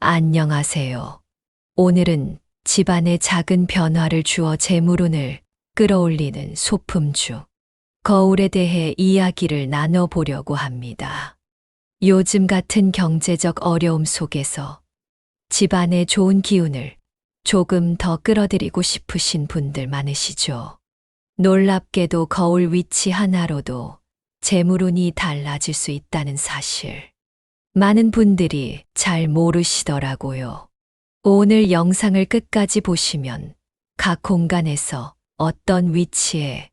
안녕하세요. 오늘은 집안에 작은 변화를 주어 재물운을 끌어올리는 소품주, 거울에 대해 이야기를 나눠보려고 합니다. 요즘 같은 경제적 어려움 속에서 집안에 좋은 기운을 조금 더 끌어들이고 싶으신 분들 많으시죠? 놀랍게도 거울 위치 하나로도 재물운이 달라질 수 있다는 사실. 많은 분들이 잘 모르시더라고요. 오늘 영상을 끝까지 보시면 각 공간에서 어떤 위치에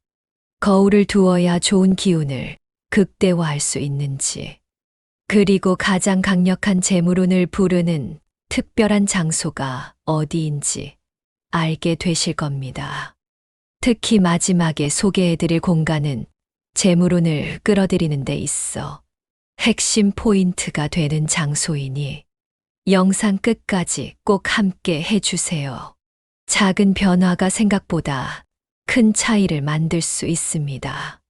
거울을 두어야 좋은 기운을 극대화할 수 있는지, 그리고 가장 강력한 재물운을 부르는 특별한 장소가 어디인지 알게 되실 겁니다. 특히 마지막에 소개해드릴 공간은 재물운을 끌어들이는 데 있어 핵심 포인트가 되는 장소이니 영상 끝까지 꼭 함께 해주세요. 작은 변화가 생각보다 큰 차이를 만들 수 있습니다.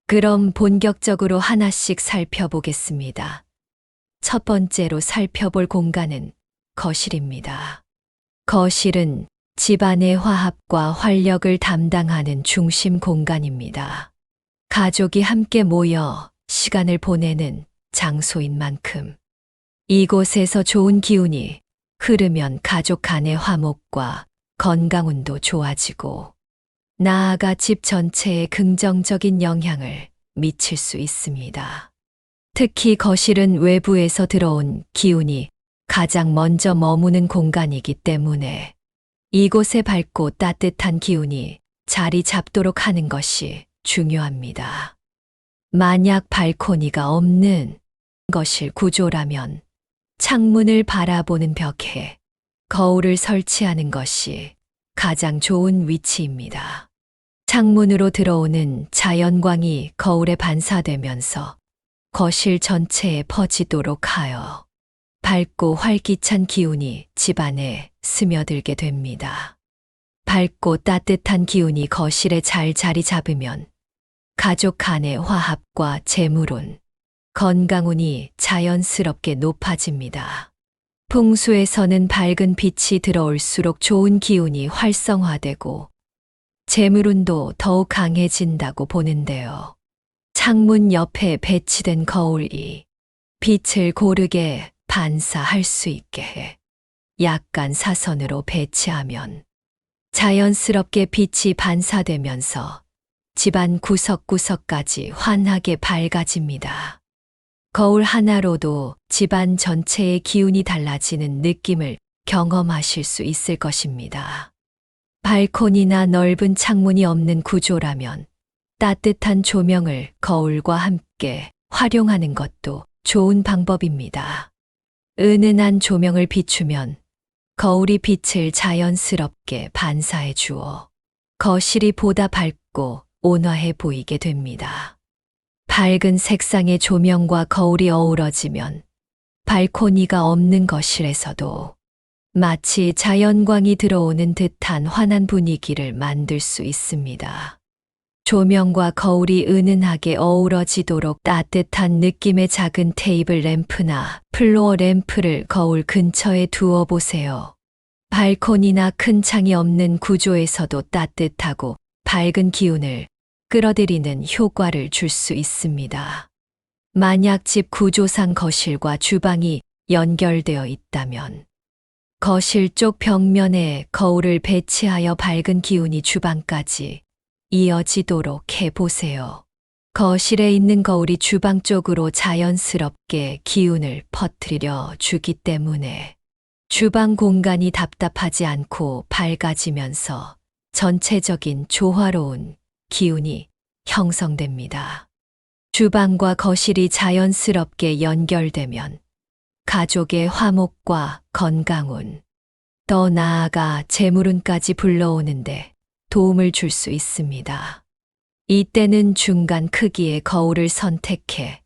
그럼 본격적으로 하나씩 살펴보겠습니다. 첫 번째로 살펴볼 공간은 거실입니다. 거실은 집안의 화합과 활력을 담당하는 중심 공간입니다. 가족이 함께 모여 시간을 보내는 장소인 만큼 이곳에서 좋은 기운이 흐르면 가족 간의 화목과 건강운도 좋아지고 나아가 집 전체에 긍정적인 영향을 미칠 수 있습니다. 특히 거실은 외부에서 들어온 기운이 가장 먼저 머무는 공간이기 때문에 이곳에 밝고 따뜻한 기운이 자리 잡도록 하는 것이 중요합니다. 만약 발코니가 없는 거실 구조라면 창문을 바라보는 벽에 거울을 설치하는 것이 가장 좋은 위치입니다. 창문으로 들어오는 자연광이 거울에 반사되면서 거실 전체에 퍼지도록 하여 밝고 활기찬 기운이 집안에 스며들게 됩니다. 밝고 따뜻한 기운이 거실에 잘 자리 잡으면 가족 간의 화합과 재물운, 건강운이 자연스럽게 높아집니다. 풍수에서는 밝은 빛이 들어올수록 좋은 기운이 활성화되고 재물운도 더욱 강해진다고 보는데요. 창문 옆에 배치된 거울이 빛을 고르게 반사할 수 있게 해 약간 사선으로 배치하면 자연스럽게 빛이 반사되면서 집안 구석구석까지 환하게 밝아집니다. 거울 하나로도 집안 전체의 기운이 달라지는 느낌을 경험하실 수 있을 것입니다. 발코니나 넓은 창문이 없는 구조라면 따뜻한 조명을 거울과 함께 활용하는 것도 좋은 방법입니다. 은은한 조명을 비추면 거울이 빛을 자연스럽게 반사해 주어 거실이 보다 밝고 온화해 보이게 됩니다. 밝은 색상의 조명과 거울이 어우러지면 발코니가 없는 거실에서도 마치 자연광이 들어오는 듯한 환한 분위기를 만들 수 있습니다. 조명과 거울이 은은하게 어우러지도록 따뜻한 느낌의 작은 테이블 램프나 플로어 램프를 거울 근처에 두어 보세요. 발코니나 큰 창이 없는 구조에서도 따뜻하고 밝은 기운을 끌어들이는 효과를 줄 수 있습니다. 만약 집 구조상 거실과 주방이 연결되어 있다면 거실 쪽 벽면에 거울을 배치하여 밝은 기운이 주방까지 이어지도록 해보세요. 거실에 있는 거울이 주방 쪽으로 자연스럽게 기운을 퍼뜨려 주기 때문에 주방 공간이 답답하지 않고 밝아지면서 전체적인 조화로운 기운이 형성됩니다. 주방과 거실이 자연스럽게 연결되면 가족의 화목과 건강운, 더 나아가 재물운까지 불러오는데 도움을 줄 수 있습니다. 이때는 중간 크기의 거울을 선택해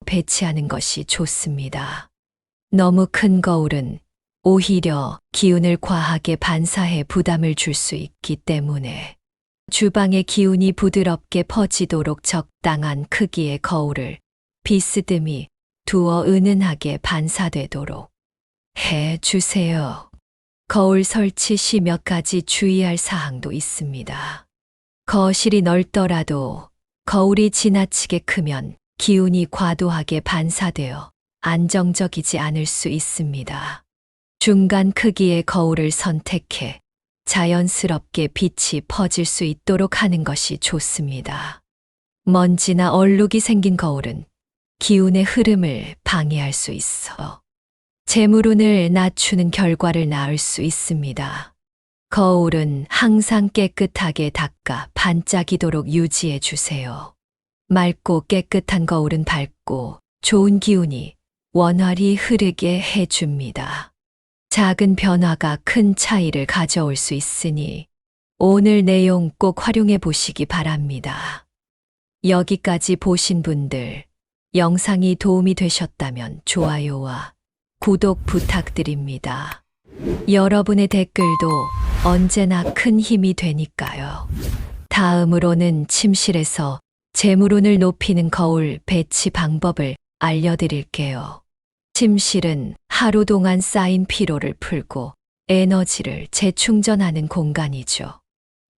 배치하는 것이 좋습니다. 너무 큰 거울은 오히려 기운을 과하게 반사해 부담을 줄 수 있기 때문에 주방의 기운이 부드럽게 퍼지도록 적당한 크기의 거울을 비스듬히 두어 은은하게 반사되도록 해 주세요. 거울 설치 시 몇 가지 주의할 사항도 있습니다. 거실이 넓더라도 거울이 지나치게 크면 기운이 과도하게 반사되어 안정적이지 않을 수 있습니다. 중간 크기의 거울을 선택해 자연스럽게 빛이 퍼질 수 있도록 하는 것이 좋습니다. 먼지나 얼룩이 생긴 거울은 기운의 흐름을 방해할 수 있어 재물운을 낮추는 결과를 낳을 수 있습니다. 거울은 항상 깨끗하게 닦아 반짝이도록 유지해 주세요. 맑고 깨끗한 거울은 밝고 좋은 기운이 원활히 흐르게 해줍니다. 작은 변화가 큰 차이를 가져올 수 있으니 오늘 내용 꼭 활용해 보시기 바랍니다. 여기까지 보신 분들, 영상이 도움이 되셨다면 좋아요와 구독 부탁드립니다. 여러분의 댓글도 언제나 큰 힘이 되니까요. 다음으로는 침실에서 재물운을 높이는 거울 배치 방법을 알려드릴게요. 침실은 하루 동안 쌓인 피로를 풀고 에너지를 재충전하는 공간이죠.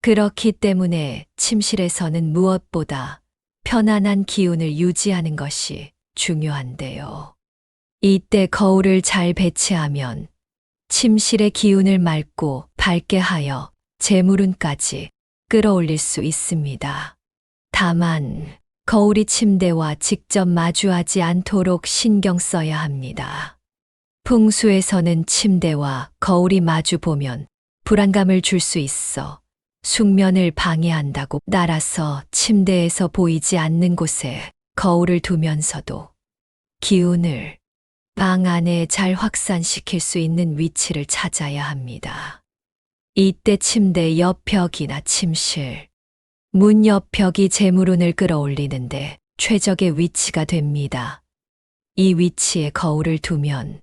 그렇기 때문에 침실에서는 무엇보다 편안한 기운을 유지하는 것이 중요한데요. 이때 거울을 잘 배치하면 침실의 기운을 맑고 밝게 하여 재물운까지 끌어올릴 수 있습니다. 다만 거울이 침대와 직접 마주하지 않도록 신경 써야 합니다. 풍수에서는 침대와 거울이 마주 보면 불안감을 줄 수 있어 숙면을 방해한다고 따라서 침대에서 보이지 않는 곳에 거울을 두면서도 기운을 방 안에 잘 확산시킬 수 있는 위치를 찾아야 합니다. 이때 침대 옆벽이나 침실, 문 옆벽이 재물운을 끌어올리는데 최적의 위치가 됩니다. 이 위치에 거울을 두면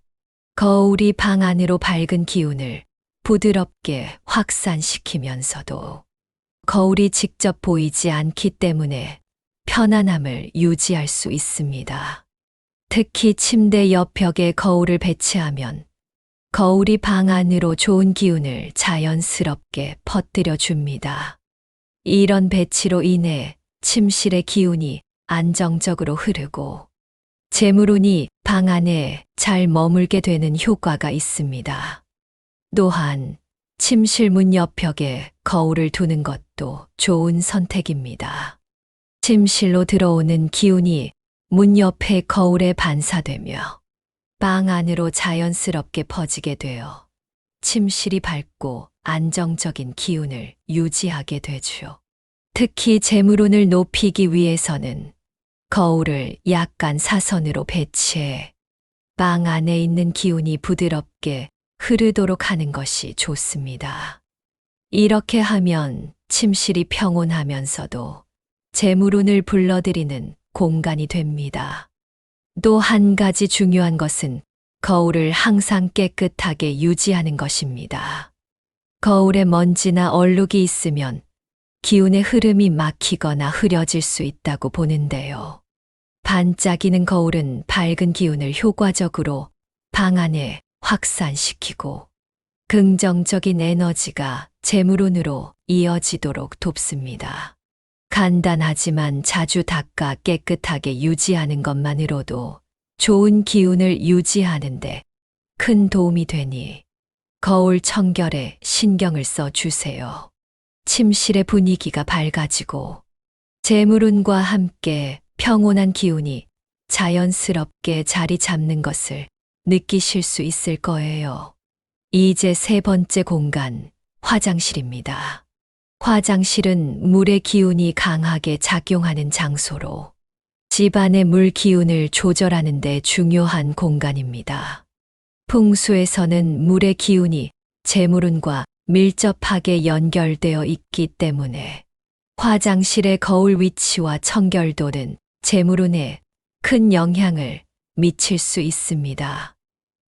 거울이 방 안으로 밝은 기운을 부드럽게 확산시키면서도 거울이 직접 보이지 않기 때문에 편안함을 유지할 수 있습니다. 특히 침대 옆벽에 거울을 배치하면 거울이 방 안으로 좋은 기운을 자연스럽게 퍼뜨려 줍니다. 이런 배치로 인해 침실의 기운이 안정적으로 흐르고 재물운이 방 안에 잘 머물게 되는 효과가 있습니다. 또한 침실 문 옆벽에 거울을 두는 것도 좋은 선택입니다. 침실로 들어오는 기운이 문 옆의 거울에 반사되며 방 안으로 자연스럽게 퍼지게 되어 침실이 밝고 안정적인 기운을 유지하게 되죠. 특히 재물운을 높이기 위해서는 거울을 약간 사선으로 배치해 방 안에 있는 기운이 부드럽게 흐르도록 하는 것이 좋습니다. 이렇게 하면 침실이 평온하면서도 재물운을 불러들이는 공간이 됩니다. 또 한 가지 중요한 것은 거울을 항상 깨끗하게 유지하는 것입니다. 거울에 먼지나 얼룩이 있으면 기운의 흐름이 막히거나 흐려질 수 있다고 보는데요. 반짝이는 거울은 밝은 기운을 효과적으로 방 안에 확산시키고 긍정적인 에너지가 재물운으로 이어지도록 돕습니다. 간단하지만 자주 닦아 깨끗하게 유지하는 것만으로도 좋은 기운을 유지하는데 큰 도움이 되니 거울 청결에 신경을 써 주세요. 침실의 분위기가 밝아지고 재물운과 함께 평온한 기운이 자연스럽게 자리 잡는 것을 느끼실 수 있을 거예요. 이제 세 번째 공간, 화장실입니다. 화장실은 물의 기운이 강하게 작용하는 장소로 집안의 물 기운을 조절하는 데 중요한 공간입니다. 풍수에서는 물의 기운이 재물운과 밀접하게 연결되어 있기 때문에 화장실의 거울 위치와 청결도는 재물운에 큰 영향을 미칠 수 있습니다.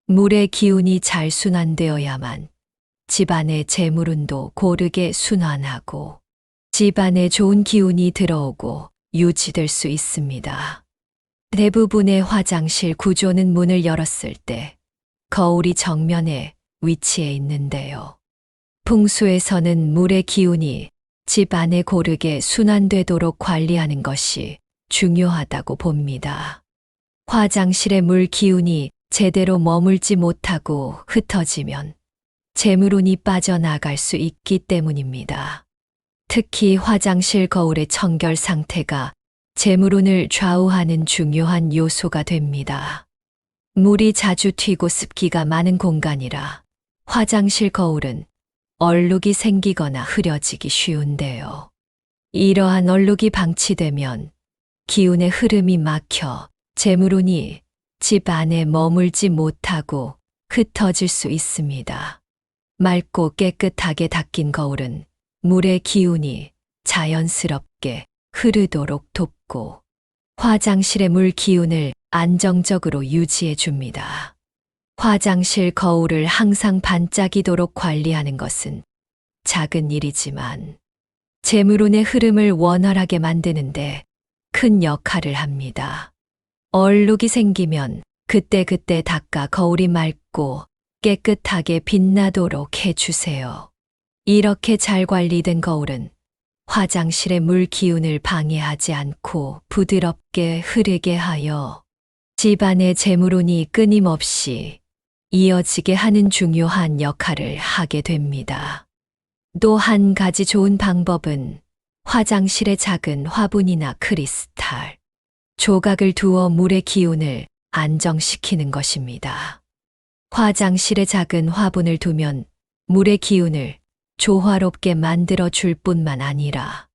물의 기운이 잘 순환되어야만 집안의 재물운도 고르게 순환하고 집안에 좋은 기운이 들어오고 유지될 수 있습니다. 대부분의 화장실 구조는 문을 열었을 때 거울이 정면에 위치해 있는데요. 풍수에서는 물의 기운이 집 안에 고르게 순환되도록 관리하는 것이 중요하다고 봅니다. 화장실의 물 기운이 제대로 머물지 못하고 흩어지면 재물운이 빠져나갈 수 있기 때문입니다. 특히 화장실 거울의 청결 상태가 재물운을 좌우하는 중요한 요소가 됩니다. 물이 자주 튀고 습기가 많은 공간이라 화장실 거울은 얼룩이 생기거나 흐려지기 쉬운데요. 이러한 얼룩이 방치되면 기운의 흐름이 막혀 재물운이 집 안에 머물지 못하고 흩어질 수 있습니다. 맑고 깨끗하게 닦인 거울은 물의 기운이 자연스럽게 흐르도록 돕고 화장실의 물 기운을 안정적으로 유지해 줍니다. 화장실 거울을 항상 반짝이도록 관리하는 것은 작은 일이지만 재물운의 흐름을 원활하게 만드는데 큰 역할을 합니다. 얼룩이 생기면 그때그때 닦아 거울이 맑고 깨끗하게 빛나도록 해주세요. 이렇게 잘 관리된 거울은 화장실의 물 기운을 방해하지 않고 부드럽게 흐르게 하여 집안의 재물운이 끊임없이 이어지게 하는 중요한 역할을 하게 됩니다. 또 한 가지 좋은 방법은 화장실에 작은 화분이나 크리스탈, 조각을 두어 물의 기운을 안정시키는 것입니다. 화장실에 작은 화분을 두면 물의 기운을 조화롭게 만들어 줄 뿐만 아니라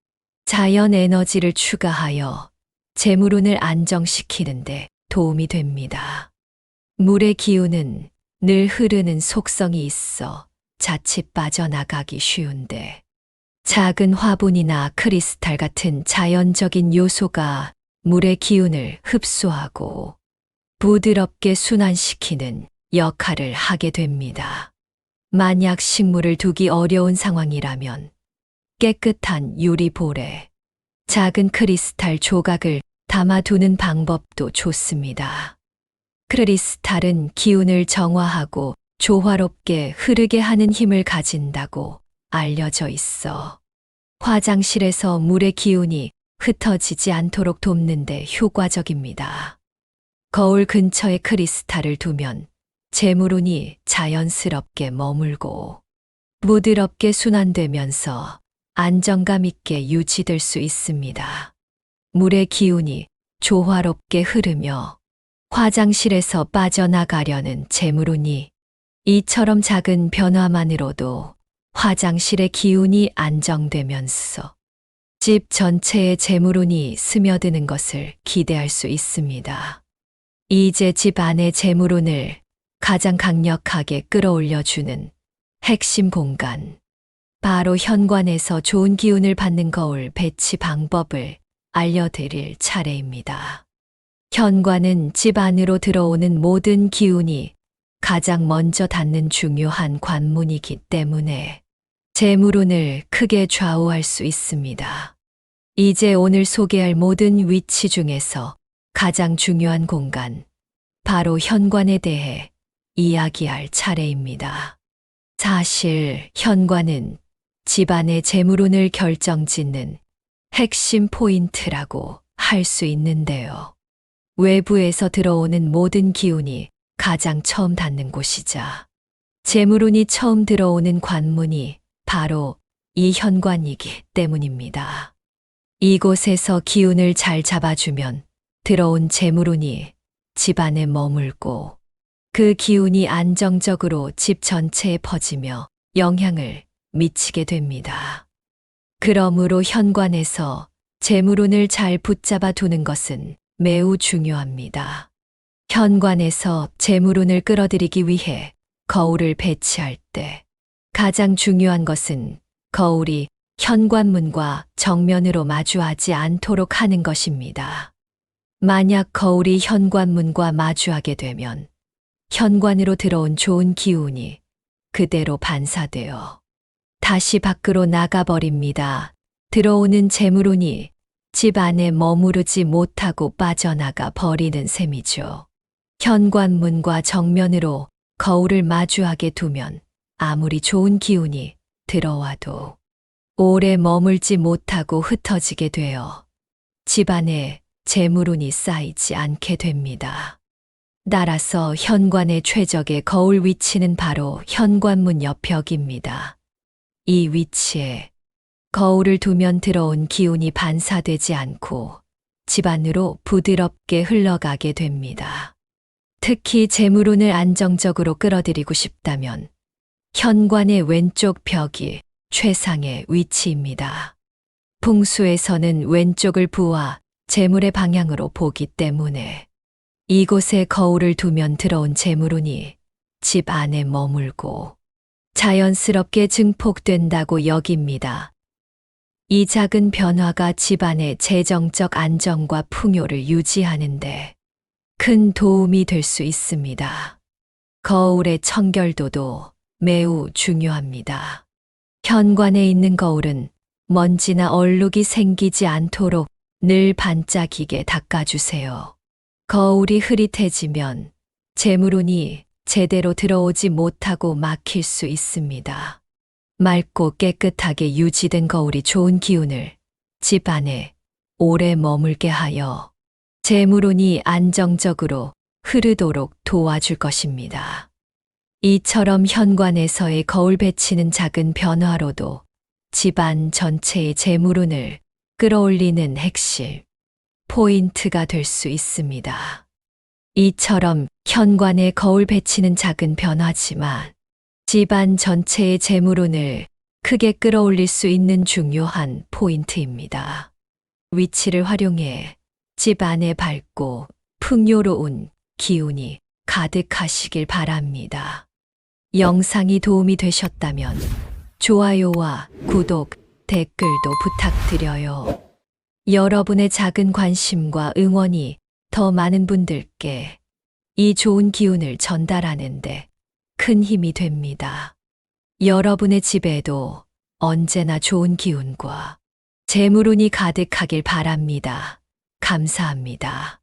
자연 에너지를 추가하여 재물운을 안정시키는데 도움이 됩니다. 물의 기운은 늘 흐르는 속성이 있어 자칫 빠져나가기 쉬운데 작은 화분이나 크리스탈 같은 자연적인 요소가 물의 기운을 흡수하고 부드럽게 순환시키는 역할을 하게 됩니다. 만약 식물을 두기 어려운 상황이라면 깨끗한 유리볼에 작은 크리스탈 조각을 담아두는 방법도 좋습니다. 크리스탈은 기운을 정화하고 조화롭게 흐르게 하는 힘을 가진다고 알려져 있어 화장실에서 물의 기운이 흩어지지 않도록 돕는데 효과적입니다. 거울 근처에 크리스탈을 두면 재물운이 자연스럽게 머물고 부드럽게 순환되면서 안정감 있게 유지될 수 있습니다. 물의 기운이 조화롭게 흐르며 화장실에서 빠져나가려는 재물운이 이처럼 작은 변화만으로도 화장실의 기운이 안정되면서 집 전체의 재물운이 스며드는 것을 기대할 수 있습니다. 이제 집 안의 재물운을 가장 강력하게 끌어올려주는 핵심 공간, 바로 현관에서 좋은 기운을 받는 거울 배치 방법을 알려드릴 차례입니다. 현관은 집 안으로 들어오는 모든 기운이 가장 먼저 닿는 중요한 관문이기 때문에 재물운을 크게 좌우할 수 있습니다. 이제 오늘 소개할 모든 위치 중에서 가장 중요한 공간, 바로 현관에 대해 이야기할 차례입니다. 사실 현관은 집안의 재물운을 결정짓는 핵심 포인트라고 할 수 있는데요. 외부에서 들어오는 모든 기운이 가장 처음 닿는 곳이자 재물운이 처음 들어오는 관문이 바로 이 현관이기 때문입니다. 이곳에서 기운을 잘 잡아주면 들어온 재물운이 집안에 머물고 그 기운이 안정적으로 집 전체에 퍼지며 영향을 미치게 됩니다. 그러므로 현관에서 재물운을 잘 붙잡아 두는 것은 매우 중요합니다. 현관에서 재물운을 끌어들이기 위해 거울을 배치할 때 가장 중요한 것은 거울이 현관문과 정면으로 마주하지 않도록 하는 것입니다. 만약 거울이 현관문과 마주하게 되면 현관으로 들어온 좋은 기운이 그대로 반사되어 다시 밖으로 나가버립니다. 들어오는 재물운이 집 안에 머무르지 못하고 빠져나가 버리는 셈이죠. 현관문과 정면으로 거울을 마주하게 두면 아무리 좋은 기운이 들어와도 오래 머물지 못하고 흩어지게 되어 집안에 재물운이 쌓이지 않게 됩니다. 따라서 현관의 최적의 거울 위치는 바로 현관문 옆 벽입니다. 이 위치에 거울을 두면 들어온 기운이 반사되지 않고 집안으로 부드럽게 흘러가게 됩니다. 특히 재물운을 안정적으로 끌어들이고 싶다면 현관의 왼쪽 벽이 최상의 위치입니다. 풍수에서는 왼쪽을 부와 재물의 방향으로 보기 때문에 이곳에 거울을 두면 들어온 재물운이 집 안에 머물고 자연스럽게 증폭된다고 여깁니다. 이 작은 변화가 집안의 재정적 안정과 풍요를 유지하는데 큰 도움이 될 수 있습니다. 거울의 청결도도 매우 중요합니다. 현관에 있는 거울은 먼지나 얼룩이 생기지 않도록 늘 반짝이게 닦아주세요. 거울이 흐릿해지면 재물운이 제대로 들어오지 못하고 막힐 수 있습니다. 맑고 깨끗하게 유지된 거울이 좋은 기운을 집 안에 오래 머물게 하여 재물운이 안정적으로 흐르도록 도와줄 것입니다. 이처럼 현관에서의 거울 배치는 작은 변화로도 집안 전체의 재물운을 끌어올리는 핵심 포인트가 될 수 있습니다. 이처럼 현관에 거울 배치는 작은 변화지만 집안 전체의 재물운을 크게 끌어올릴 수 있는 중요한 포인트입니다. 위치를 활용해 집 안에 밝고 풍요로운 기운이 가득하시길 바랍니다. 영상이 도움이 되셨다면 좋아요와 구독, 댓글도 부탁드려요. 여러분의 작은 관심과 응원이 더 많은 분들께 이 좋은 기운을 전달하는데 큰 힘이 됩니다. 여러분의 집에도 언제나 좋은 기운과 재물운이 가득하길 바랍니다. 감사합니다.